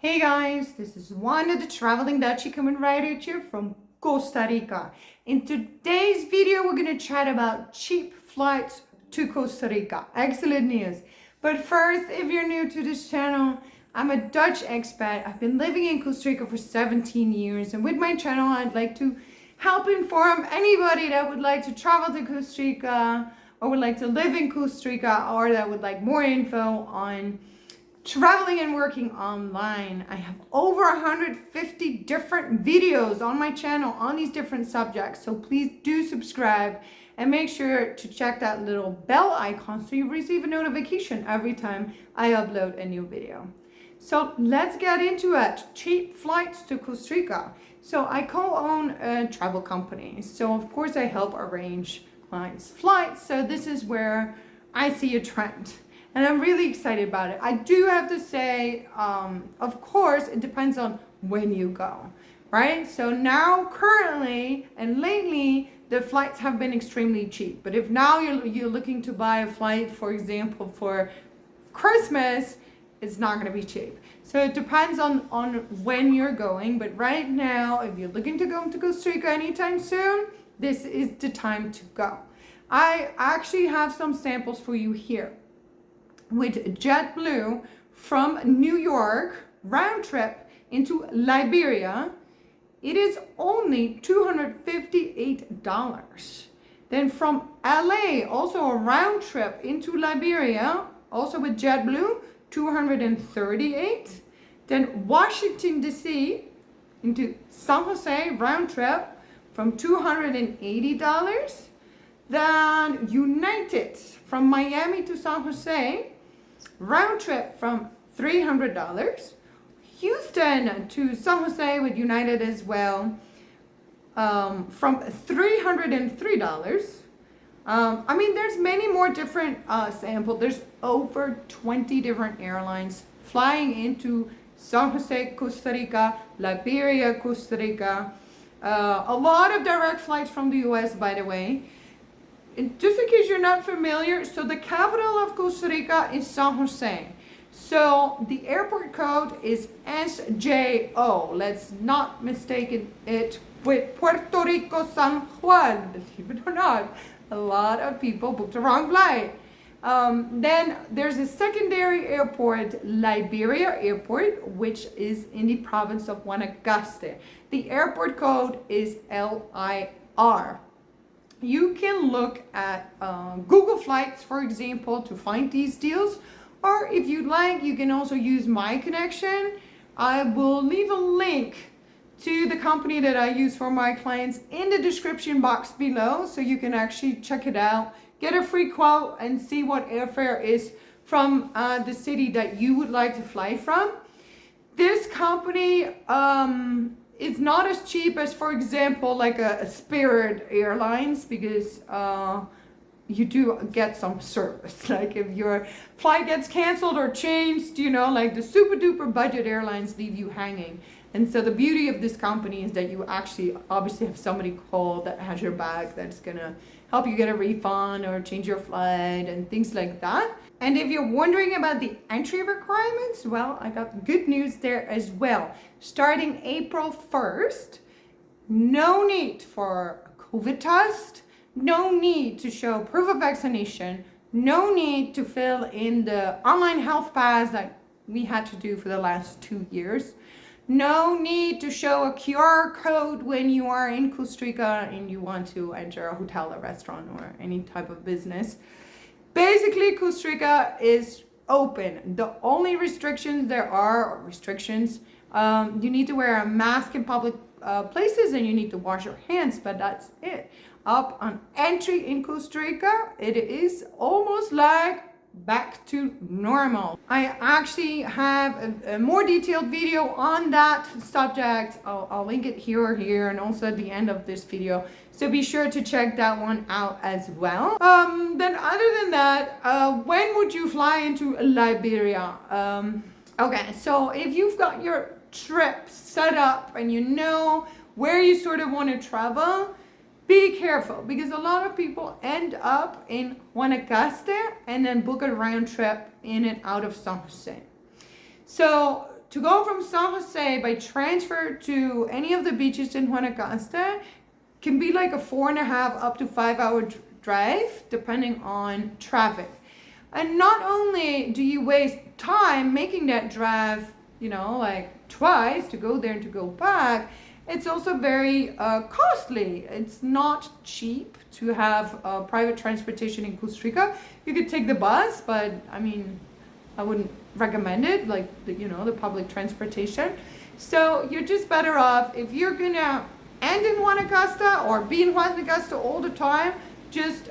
Hey guys, this is Wanda, the traveling Dutchie, coming right at you from Costa Rica. In today's video, we're going to chat about cheap flights to Costa Rica. Excellent news. But first, if you're new to this channel, I'm a Dutch expat. I've been living in Costa Rica for 17 years. And with my channel, I'd like to help inform anybody that would like to travel to Costa Rica or would like to live in Costa Rica or that would like more info on traveling and working online. I have over 150 different videos on my channel on these different subjects. So please do subscribe and make sure to check that little bell icon so you receive a notification every time I upload a new video. So let's get into it. Cheap flights to Costa Rica. So I co-own a travel company. So of course I help arrange clients' flights. So this is where I see a trend. And I'm really excited about it. I do have to say, of course, it depends on when you go, right? So now, currently, and lately, the flights have been extremely cheap. But if now you're looking to buy a flight, for example, for Christmas, it's not going to be cheap. So it depends on when you're going. But right now, if you're looking to go to Costa Rica anytime soon, this is the time to go. I actually have some samples for you here. With JetBlue from New York, round trip into Liberia, it is only $258. Then from LA, also a round trip into Liberia, also with JetBlue, $238. Then Washington DC into San Jose, round trip from $280. Then United from Miami to San Jose, round trip from $300. Houston to San Jose with United as well, from $303. I mean, there's many more different samples. There's over 20 different airlines flying into San Jose, Costa Rica, Liberia, Costa Rica. A lot of direct flights from the US, by the way. And just in case you're not familiar, so the capital of Costa Rica is San Jose. So the airport code is SJO. Let's not mistake it with Puerto Rico San Juan. Believe it or not, a lot of people booked the wrong flight. Then there's a secondary airport, Liberia Airport, which is in the province of Guanacaste. The airport code is LIR. You can look at Google Flights, for example, to find these deals. Or if you'd like, you can also use my connection. I will leave a link to the company that I use for my clients in the description box below. So you can actually check it out, get a free quote, and see what airfare is from the city that you would like to fly from. This company it's not as cheap as, for example, like a Spirit Airlines, because you do get some service. Like if your flight gets canceled or changed, you know, like the super duper budget airlines leave you hanging. And so the beauty of this company is that you actually obviously have somebody call that has your back, that's gonna help you get a refund or change your flight and things like that. And if you're wondering about the entry requirements, well, I got good news there as well. Starting April 1st, no need for a COVID test, no need to show proof of vaccination, no need to fill in the online health pass that we had to do for the last 2 years. No need to show a QR code when you are in Costa Rica and you want to enter a hotel, a restaurant, or any type of business. Basically, Costa Rica is open. The only restrictions there are restrictions. You need to wear a mask in public places and you need to wash your hands, but that's it. Up on entry in Costa Rica, it is almost like back to normal. I actually have a more detailed video on that subject. I'll link it here or here, and also at the end of this video. So be sure to check that one out as well. Then other than that, when would you fly into Liberia? Okay, so if you've got your trip set up and you know where you sort of want to travel, be careful, because a lot of people end up in Guanacaste and then book a round trip in and out of San Jose. So to go from San Jose by transfer to any of the beaches in Guanacaste can be like a 4.5 up to 5 hour drive, depending on traffic. And not only do you waste time making that drive, like twice to go there and to go back, it's also very costly. It's not cheap to have private transportation in Costa Rica. You could take the bus, but I mean, I wouldn't recommend it, like the public transportation. So you're just better off if you're gonna end in Guanacaste or be in Guanacaste all the time, just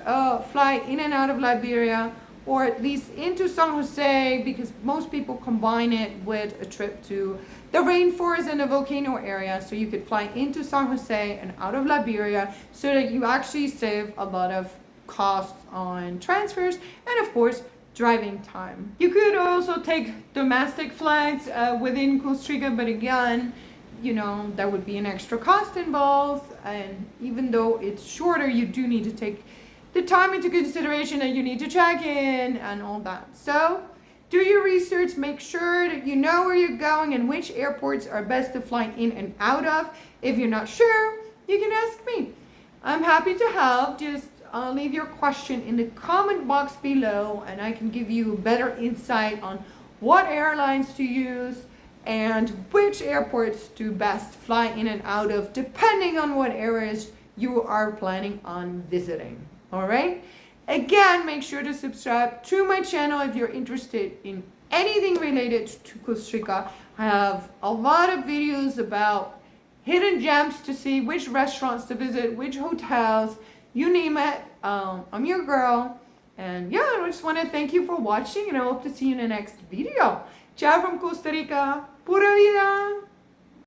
fly in and out of Liberia, or at least into San Jose, because most people combine it with a trip to the rainforest and the volcano area. So you could fly into San Jose and out of Liberia, so that you actually save a lot of costs on transfers and of course driving time. You could also take domestic flights within Costa Rica, but again, there would be an extra cost involved, and even though it's shorter, you do need to take the time into consideration that you need to check in and all that. So do your research, make sure that you know where you're going and which airports are best to fly in and out of. If you're not sure, you can ask me. I'm happy to help. Just leave your question in the comment box below, and I can give you better insight on what airlines to use and which airports to best fly in and out of, depending on what areas you are planning on visiting. All right? Again, make sure to subscribe to my channel if you're interested in anything related to Costa Rica. I have a lot of videos about hidden gems to see, which restaurants to visit, which hotels, you name it. I'm your girl. And yeah, I just want to thank you for watching, and I hope to see you in the next video. Ciao from Costa Rica. Pura vida!